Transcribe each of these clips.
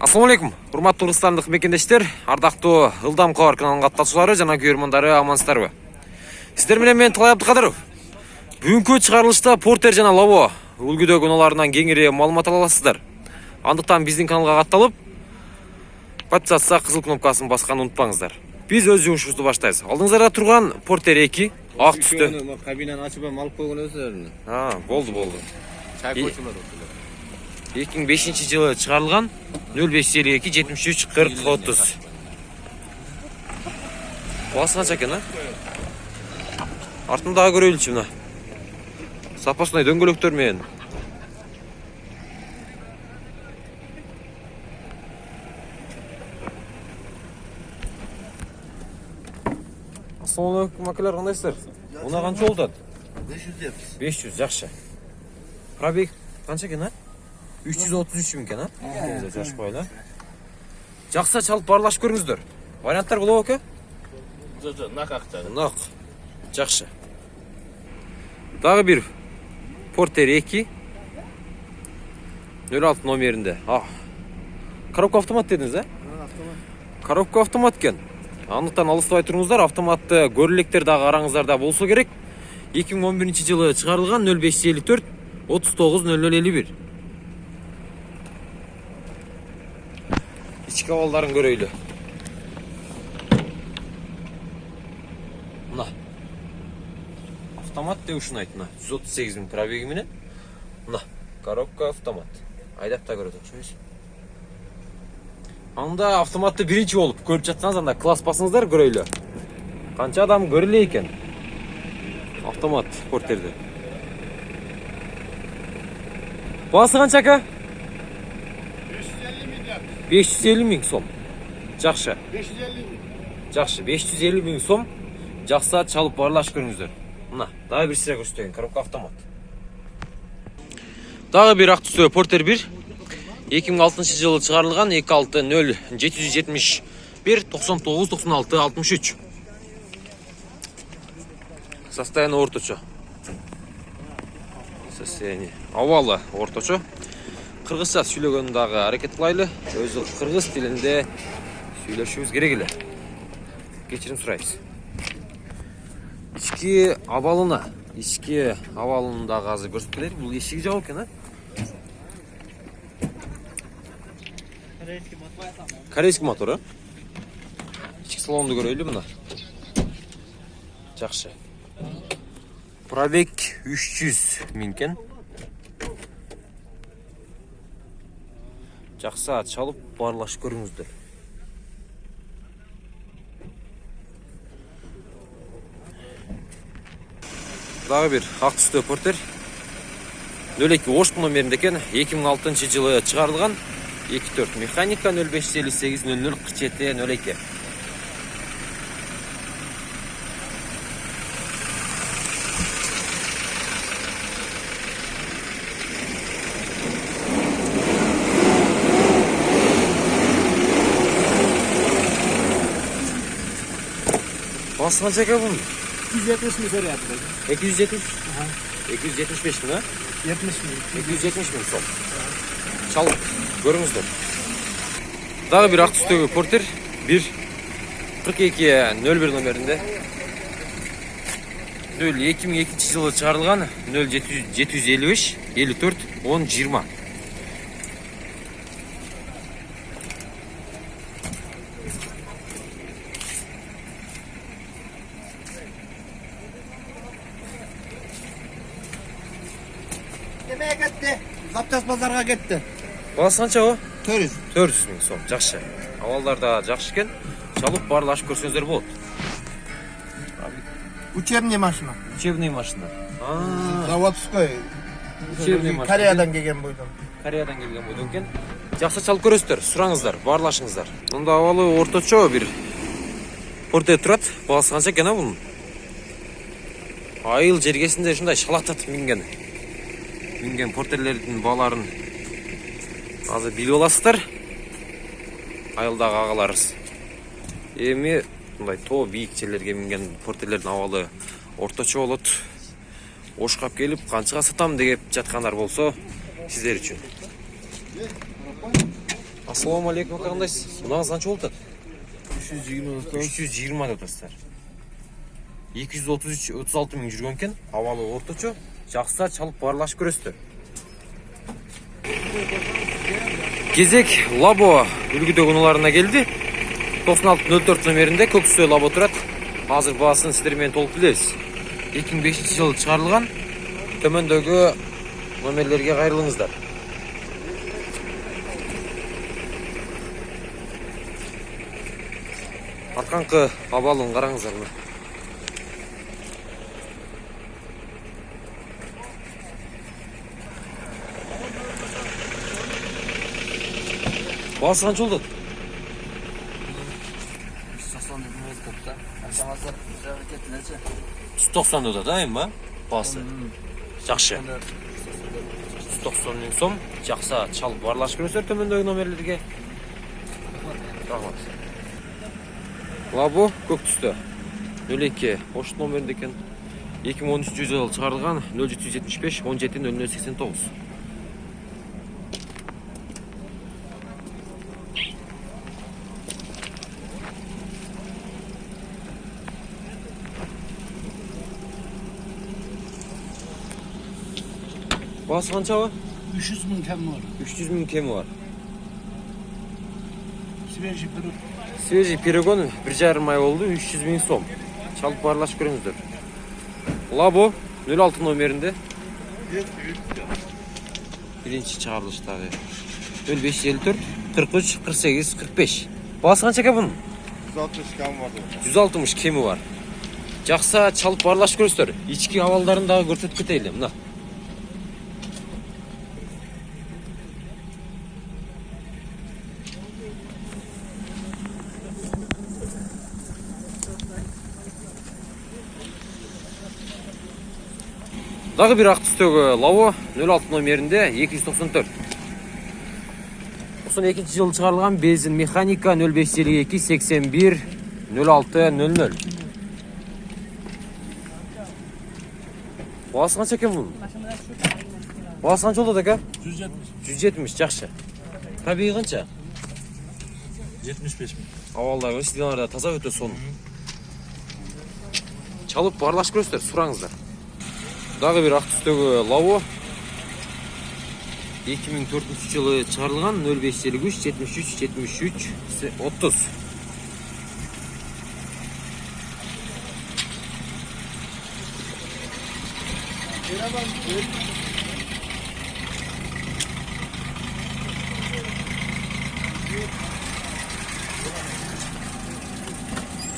Assalamu алейкум. Урматтуу кыргызстандык мекендештер, ардактуу Ылдам Кабар каналынын катташуулары жана көрөрмандары амансыздарбы? Сиздер менен мен Талай Абдыкадыров. Бүгүнкү чыгарылышта Портер жана Лаво үлгүдөгү унааларынан кеңири маалымат ала аласыздар. Андыктан биздин каналга катталып, подписаться кызыл кнопкасын басканды унутпаңыздар. Биз өз жумушубузду баштайбыз. Алдыңыздарда турган Портер 2 ак түстө. Кабинаны ачып алып койгон өзүлөрүнө. Болду. Чай койчулар. 2005-жылы чыгарылган 0552 73 40 30. Басы канча экен, Артындагы көрөйлүчү мына. Запасной дөңгөлөктөр менен. Assalamu alaikum акалар, кандайсыздар? Мына канча болду? 500, жакшы. Пробег канча экен, 333 миң экен, жаш койла. Жакса чалып барлашып көрүңүздөр. Варианттар болобу эке? Нак акча. Нак. Жакшы. Дагы бир Портер 2 06 номеринде. Коробка автомат дедиңиз, Автомат. Коробка автомат экен. Андыктан алыстабай туруңуздар, автоматты көрүлектер дагы караңыздарда болсо керек. 2011-жылы чыгарылган 0554 390051. Ички абалдарын көрөйлү. Мына. Автомат деп ушунайт, 138 миң пробеги менен. Мына, коробка автомат. Айдап да көрөт окшойсуз. Анда автоматты биринчи болуп көрүп жатсаңыз, анда класс басыңыздар, көрөйлү. Канча адам көрүлө экен? Автомат Портерде. Басы канча ака? 550 миң сом. Жакшы. 550 миң. Жакшы, 550 миң сом. Жакса чалып барлашып көрүңүздөр. Мына, дагы бир сыра көрсөтөйүн, коробка автомат. Дагы бир ак түстө Портер 1. 2006-жылы чыгарылган 260 771 99 96 63. Состояние орточо. Состояние абалы орточо. Кыргызча сүйлөгөнү дагы аракет кылайлы. Өзү кыргыз тилинде сүйлөшүбүз керек эле. Кечирим сурайбыз. Ички абалын дагы азыр көрсөтөлөр. Бул эшиги жабык экен, Корейский мотор, Ички салонду көрөйлү мына. Жакшы. Пробег 300 миң экен. Жакса чалып барлашып көрүңүздөр. Дагы бир ак түстө Портер 02 Ош номеринде экен. 2006-жылы чыгарылган 24 механика 0558 00 47 02. Басы канча экен бунун? 270 миң берет. 270? 275 миң, 70 миң. 270 миң сом. Чалып көрүңүздөр. Дагы бир ак түстөгү Портер 1 42 01 номеринде. 2002-жылы чыгарылган 0755 54 10 20. Немeye кетти? Запчас базарга кетти. Басы канча о? 400 миң сом. Жакшы. Абалдар да жакшы экен. Чалып барлашып көрсөңүздөр болот. Учебный машина. Заводской. Кореядан келген бойдон. Экен. Жакса чалып көрөсүздөр, сураңыздар, барлашыңыздар. Мында абалы орточо бир Портер турат. Басы канча экен бунун? Айыл жергесинде ушундай шалатат минген Портерлердин бааларын азыр билип аласыздар. Айылдагы агаларыбыз. Эми мындай тоо бийик жерлерге минген Портерлердин абалы орточо болот. Ошкап келип канчага сатам деп жаткандар болсо, сиздер үчүн. Assalamu алейкум, қандайсыз? Мынаңыз қанша болды? 320. 320 деп атасыздар. 233-36 мың жүрген екен, авалы орточо, жақса чалып барлашып көресіздер. Кезек Лабо үлгідегі ұналарына келді. 9604 номерінде Көксөй Лабо тұрады. Азыр бағасын сіздермен толық білесіз. 2005 жылы шығарылған. Төмендегі номерлерге қайрылыңыздар. Арқанқы абалын қараңыздар ма? Бағасы қанша болды? 190 дода да, ма? Бағасы. Жақшы. 190 мың сом. Жақса чалып барлашып көресіздер төмендегі номерлерге. Рахмат. Лабо көк түсті. 02 поштық номерінде екен. 2013 жылы шығарылған 0775 17 0089. Бағасы қанша ба? 300 мың кем var. 300 мың кемі бар. Свежий пирог. Свежий перегон 1,5 ай oldu, 300 мың сом. Çalıp barlaşıp көріңіздер. Лабо 06 номерінде. Birinci çağrılıştағы. 0554 43 48 45. Бағасы қанша екен бұның? 160 kem vardı. 160 кемі бар. Жақса çalıp barlaşıp көріңіздер. İçki havalдарындағы көрсетіп кетейлі. Мына. Дағы бір ақ түстегі Лаво 06 номерінде 294. 92 жылы шығарылған бензин механика 0552 81 06 00. Бағасы қанша екен бұның? Бағасы қанша болды әке? 170, жақсы. Пробегі қанша? 75 мың. Авалдағы стиланарда таза өте соны. Çalып барлашып көресіздер, сұраңыздар. Дағы бір ақ түстегі Лаво 2004 жылы шығарылған 0553 73 73 30.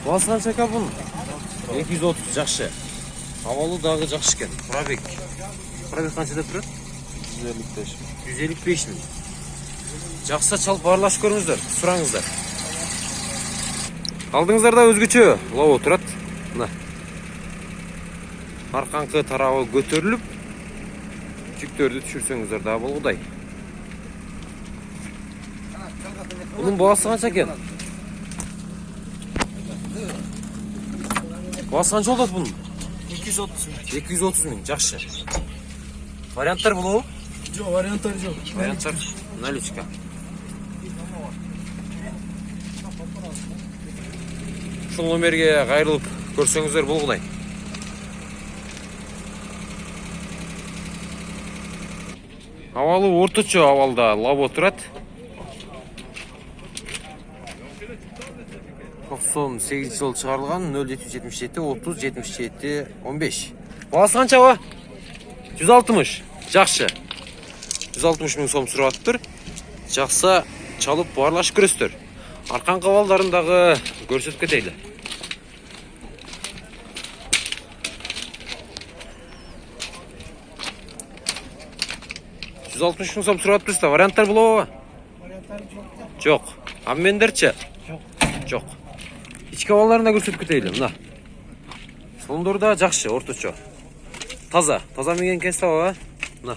Бағасы қанша екен бұның? 230, жақсы. Авалы дағы жақсы екен. Пробег қанша деп тұрады? 155 мың. 155 мың. Жақса çalып барлашып көріңіздер, сұраңыздар. Алдыңыздарда өзгөчө Лаво тұрады. Мына. Арқаңқы тарауы көтеріліп, жүктерді түшірсеңіздер да болғыдай. Бұның бағасы қанша екен? Бағасы қанша болды бұның? 230 мың. 230 мың, жақсы. Варианттар бұл ол? Жоқ, варианттар жоқ. Варианттар наличка. Шыл номерге қайрылып көрсеңіздер бұл құдай. Авалы орточо авалда Лаво тұрады. 98 жыл шығарылған 0777 30 77 15. Бағасы қанша ба? 160. Жақсы. 160 мың сом сұрап тұр. Жақса çalып барлашып көресіздер. Арқанқы авалдарындағы көрсетіп кетейлі. $160 мың сом сұрап тұрсыздар. Варианттар бұл ба? Жоқ. Аммендерче? Жоқ. İçki havalarına көрсетіп кетейлі. Мына. Солындорда жақсы, орточо. Таза меген кесті ба? Мына.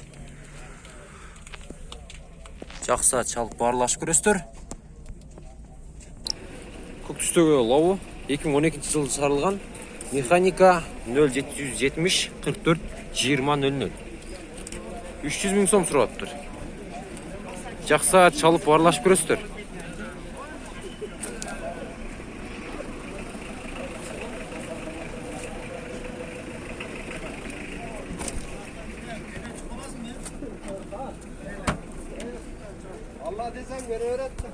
Жақса çalып барлашып көресіздер. Көк түстегі Лаво 2012 жылы шығарылған механика 0770 44 20 00. 300 мың сом сұрап тұр. Жақса çalıp аралашып көрөсүздөр. Allah desen beni öğretti.